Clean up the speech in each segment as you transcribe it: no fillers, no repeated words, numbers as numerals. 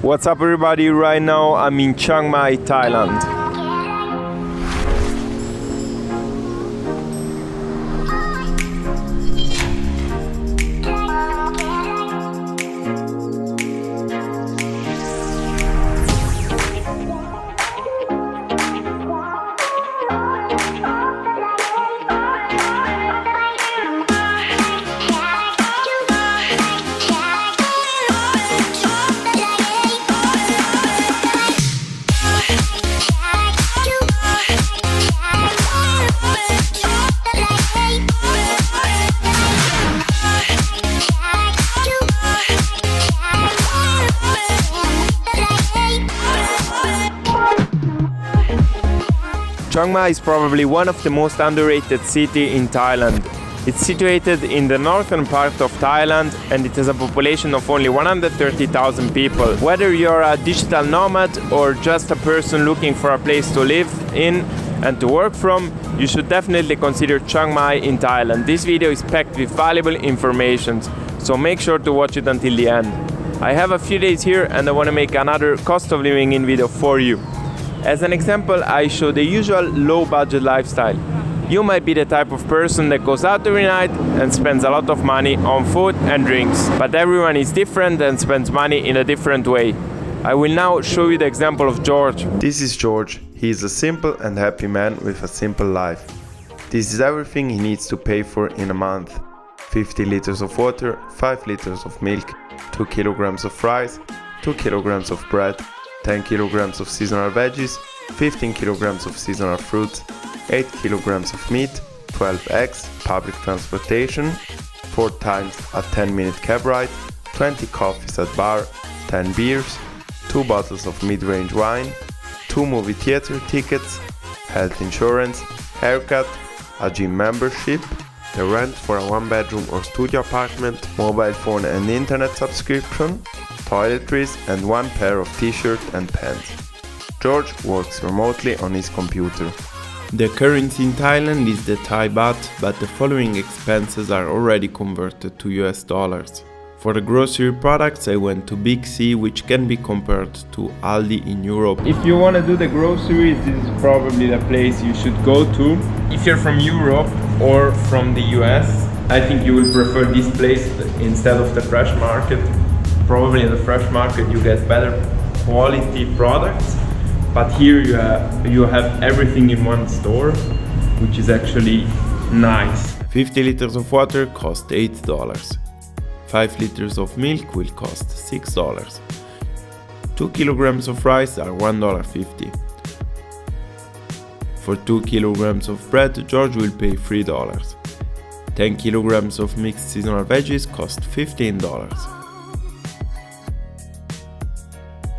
What's up everybody, right now I'm in Chiang Mai, Thailand. Chiang Mai is probably one of the most underrated cities in Thailand. It's situated in the northern part of Thailand and it has a population of only 130,000 people. Whether you're a digital nomad or just a person looking for a place to live in and to work from, you should definitely consider Chiang Mai in Thailand. This video is packed with valuable information, so make sure to watch it until the end. I have a few days here and I want to make another cost of living in video for you. As an example, I show the usual low-budget lifestyle. You might be the type of person that goes out every night and spends a lot of money on food and drinks. But everyone is different and spends money in a different way. I will now show you the example of George. This is George. He is a simple and happy man with a simple life. This is everything he needs to pay for in a month. 50 liters of water, 5 liters of milk, 2 kilograms of rice, 2 kilograms of bread, 10 kilograms of seasonal veggies, 15 kilograms of seasonal fruits, 8 kilograms of meat, 12 eggs, public transportation, 4 times a 10-minute cab ride, 20 coffees at bar, 10 beers, 2 bottles of mid-range wine, 2 movie theater tickets, health insurance, haircut, a gym membership, the rent for a 1-bedroom or studio apartment, mobile phone and internet subscription, toiletries and 1 pair of t-shirt and pants. George works remotely on his computer. The currency in Thailand is the Thai baht, but the following expenses are already converted to US dollars. For the grocery products I went to Big C, which can be compared to Aldi in Europe. If you want to do the groceries, this is probably the place you should go to. If you're from Europe or from the US, I think you will prefer this place instead of the fresh market. Probably in the fresh market you get better quality products, but here you have everything in one store, which is actually nice. 50 liters of water cost $8. 5 liters of milk will cost $6. 2 kilograms of rice are $1.50. For 2 kilograms of bread, George will pay $3. 10 kilograms of mixed seasonal veggies cost $15.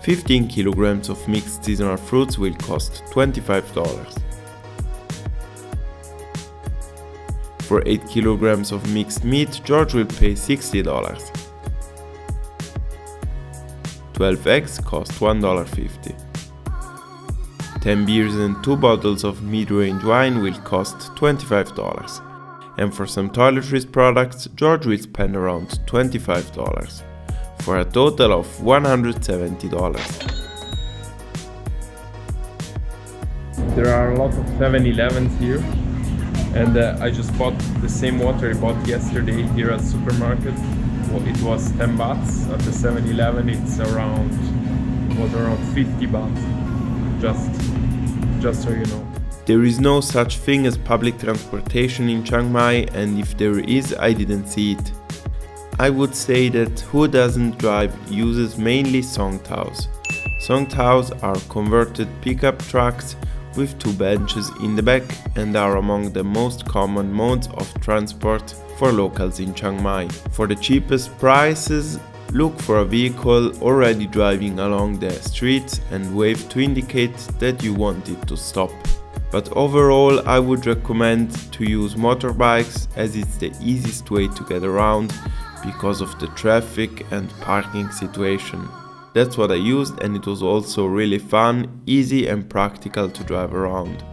15 kilograms of mixed seasonal fruits will cost $25. For 8 kilograms of mixed meat, George will pay $60. 12 eggs cost $1.50. 10 beers and 2 bottles of mid-range wine will cost $25. And for some toiletries products, George will spend around $25. For a total of $170. There are a lot of 7-Elevens here, and I just bought the same water I bought yesterday here at the supermarket. Well, it was 10 bahts. At the 7-Eleven it was around 50 bahts. Just so you know. There is no such thing as public transportation in Chiang Mai, and if there is, I didn't see it. I would say that who doesn't drive uses mainly songtaos. Songtaos are converted pickup trucks with 2 benches in the back and are among the most common modes of transport for locals in Chiang Mai. For the cheapest prices, look for a vehicle already driving along the streets and wave to indicate that you want it to stop. But overall, I would recommend to use motorbikes as it's the easiest way to get around because of the traffic and parking situation. That's what I used, and it was also really fun, easy and practical to drive around.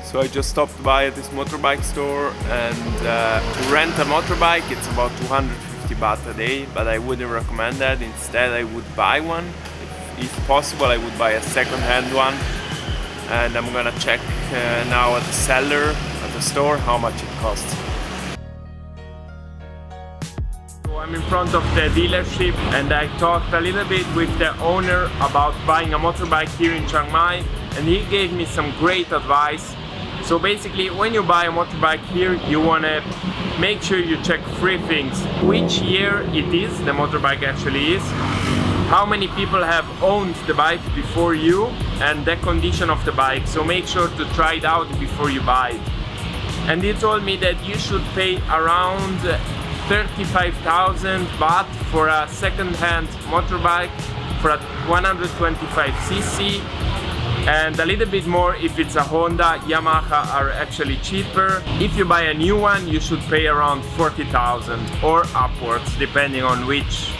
So I just stopped by at this motorbike store, and to rent a motorbike it's about 250 baht a day, but I wouldn't recommend that. Instead I would buy one. if possible I would buy a second-hand one, and I'm gonna check now at the seller at the store how much it costs. So I'm in front of the dealership and I talked a little bit with the owner about buying a motorbike here in Chiang Mai, and he gave me some great advice. So basically, when you buy a motorbike here, you want to make sure you check 3 things: which year it is, the motorbike actually is, how many people have owned the bike before you, and the condition of the bike. So make sure to try it out before you buy it. And he told me that you should pay around 35,000 baht for a second-hand motorbike for a 125cc, and a little bit more if it's a Honda. Yamaha are actually cheaper. If you buy a new one, you should pay around 40,000 or upwards, depending on which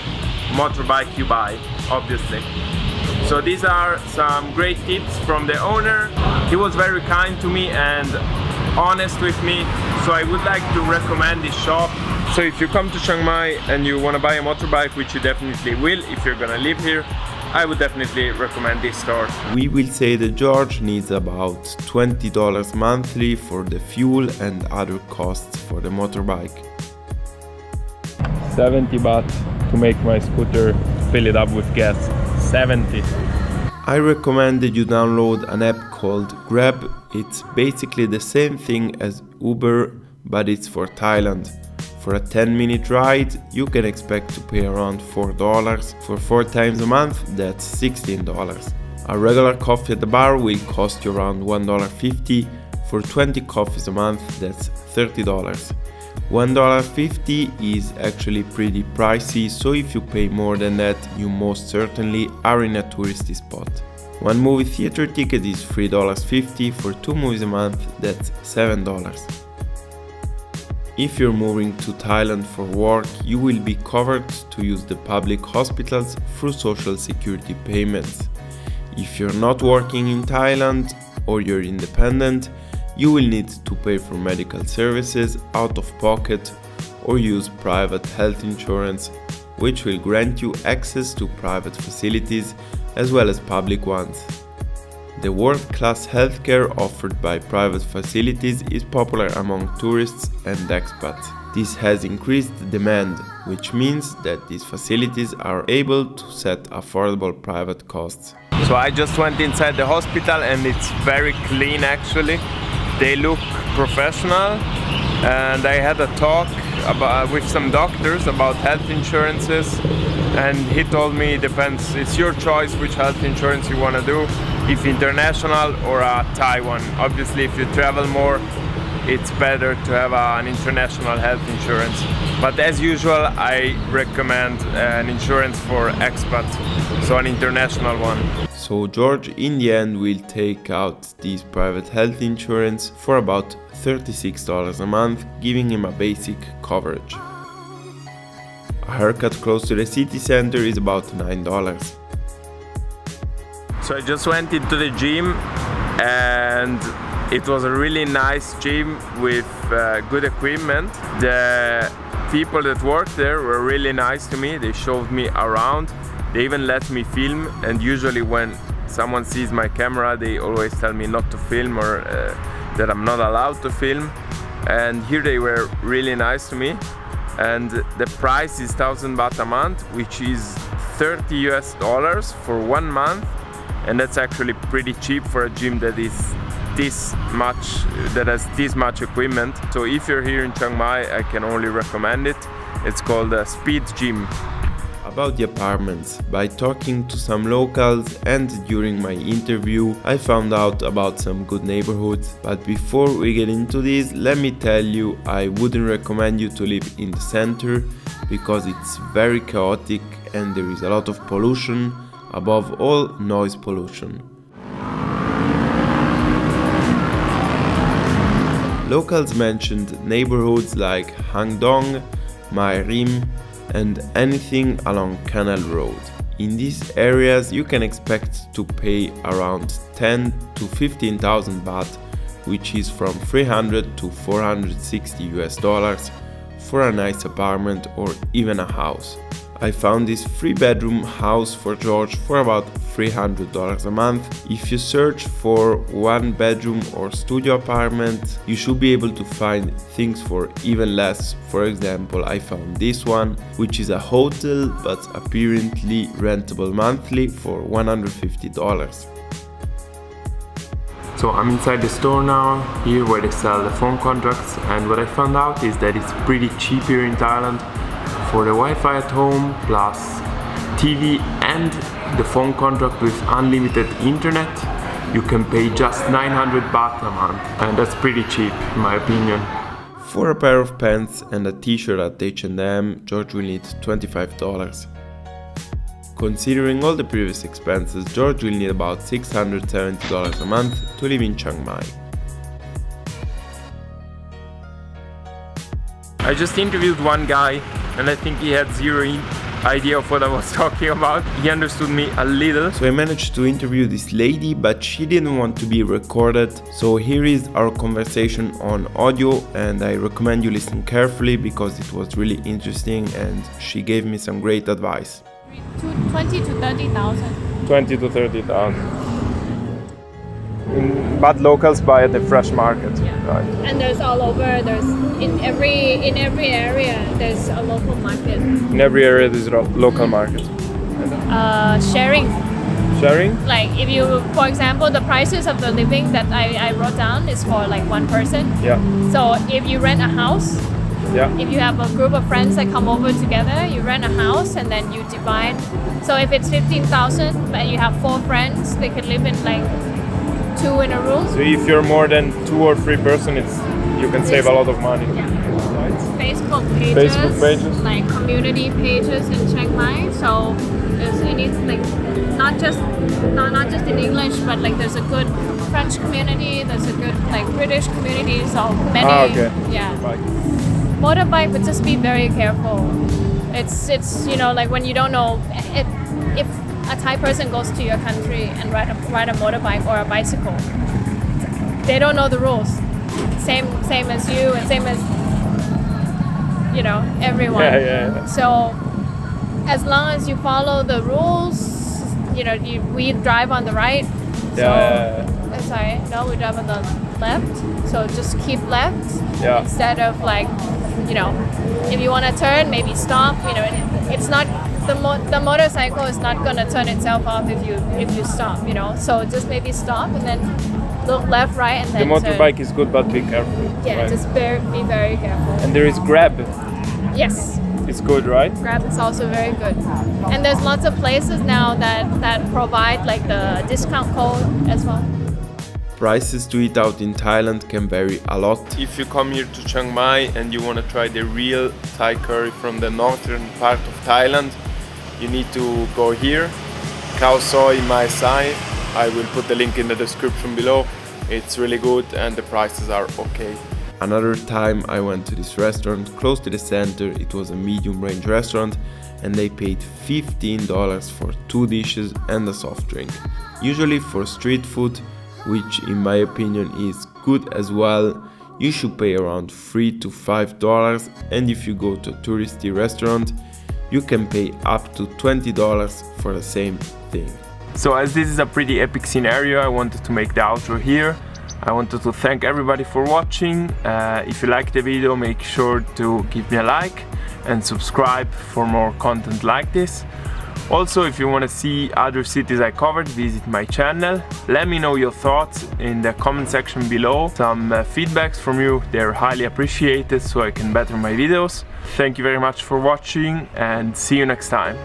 motorbike you buy, obviously. So these are some great tips from the owner. He was very kind to me and honest with me, so I would like to recommend this shop. So if you come to Chiang Mai and you want to buy a motorbike, which you definitely will if you're gonna live here, I would definitely recommend this store. We will say that George needs about $20 monthly for the fuel and other costs for the motorbike. 70 baht to make my scooter fill it up with gas. 70. I recommend that you download an app called Grab. It's basically the same thing as Uber, but it's for Thailand. For a 10-minute ride, you can expect to pay around $4. For 4 times a month, that's $16. A regular coffee at the bar will cost you around $1.50. For 20 coffees a month, that's $30. $1.50 is actually pretty pricey, so if you pay more than that, you most certainly are in a touristy spot. One movie theater ticket is $3.50. For 2 movies a month, that's $7. If you're moving to Thailand for work, you will be covered to use the public hospitals through social security payments. If you're not working in Thailand or you're independent, you will need to pay for medical services out of pocket or use private health insurance, which will grant you access to private facilities as well as public ones. The world-class healthcare offered by private facilities is popular among tourists and expats. This has increased the demand, which means that these facilities are able to set affordable private costs. So I just went inside the hospital and it's very clean actually. They look professional, and I had a talk with some doctors about health insurances, and he told me it depends, it's your choice which health insurance you want to do, if international or a Thai one. Obviously if you travel more, it's better to have an international health insurance, but as usual I recommend an insurance for expat, so an international one. So George in the end will take out this private health insurance for about $36 a month, giving him a basic coverage. A haircut close to the city center is about $9. So I just went into the gym and it was a really nice gym with good equipment. The people that worked there were really nice to me. They showed me around. They even let me film, and usually when someone sees my camera they always tell me not to film or that I'm not allowed to film. And here they were really nice to me. And the price is 1,000 baht a month, which is $30 for 1 month. And that's actually pretty cheap for a gym that is that has this much equipment. So if you're here in Chiang Mai, I can only recommend it. It's called a Speed Gym. About the apartments, by talking to some locals and during my interview, I found out about some good neighborhoods. But before we get into this, let me tell you, I wouldn't recommend you to live in the center because it's very chaotic and there is a lot of pollution, above all noise pollution. Locals mentioned neighborhoods like Hang Dong, Mai Rim, and anything along Canal Road. In these areas you can expect to pay around 10 to 15,000 baht, which is from 300 to 460 US dollars for a nice apartment or even a house. I found this 3-bedroom house for George for about $300 a month. If you search for 1-bedroom or studio apartment, you should be able to find things for even less. For example, I found this one, which is a hotel but apparently rentable monthly for $150. So I'm inside the store now, here where they sell the phone contracts, and what I found out is that it's pretty cheap here in Thailand. For the Wi-Fi at home, plus TV and the phone contract with unlimited internet, you can pay just 900 baht a month, and that's pretty cheap in my opinion. For a pair of pants and a t-shirt at H&M, George will need $25. Considering all the previous expenses, George will need about $670 a month to live in Chiang Mai. I just interviewed one guy and I think he had zero idea of what I was talking about. He understood me a little. So I managed to interview this lady, but she didn't want to be recorded. So here is our conversation on audio, and I recommend you listen carefully because it was really interesting and she gave me some great advice. 20 to 30,000. 20 to 30,000. But locals buy at the fresh market, right? And there's all over. There's in every area. There's a local market. In every area, there's a local market. Sharing. Sharing? Like if you, for example, the prices of the living that I wrote down is for like one person. Yeah. So if you rent a house. Yeah. If you have a group of friends that come over together, you rent a house and then you divide. So if it's 15,000 and you have 4 friends, they can live in like 2 in a room. So if you're more than 2 or 3 person, you can save a lot of money. Yeah. Right? Facebook pages, like community pages in Chiang Mai. So there's like not just in English, but like there's a good French community, there's a good like British community. So many. Okay. Yeah. Motorbike, but just be very careful. It's like when you don't know if a Thai person goes to your country and ride a motorbike or a bicycle, they don't know the rules. Same as you and same as everyone. Yeah. So as long as you follow the rules, we drive on the right. Sorry, no, we drive on the left. So just keep left instead of like, if you want to turn, maybe stop. It's not the motorcycle is not gonna turn itself off if you stop. So just maybe stop and then look left, right, and then the motorbike turn. is good, but be careful. Yeah, right? just be very careful. And there is Grab. Yes. It's good, right? Grab is also very good. And there's lots of places now that provide like the discount code as well. Prices to eat out in Thailand can vary a lot. If you come here to Chiang Mai and you want to try the real Thai curry from the northern part of Thailand, you need to go here. Khao Soi Mai Sai. I will put the link in the description below. It's really good and the prices are okay. Another time I went to this restaurant close to the center. It was a medium range restaurant and they paid $15 for 2 dishes and a soft drink. Usually for street food, which in my opinion is good as well, you should pay around $3 to $5, and if you go to a touristy restaurant, you can pay up to $20 for the same thing. So as this is a pretty epic scenario, I wanted to make the outro here. I wanted to thank everybody for watching. If you liked the video, make sure to give me a like and subscribe for more content like this. Also, if you want to see other cities I covered, visit my channel. Let me know your thoughts in the comment section below. Some feedbacks from you, they're highly appreciated so I can better my videos. Thank you very much for watching and see you next time.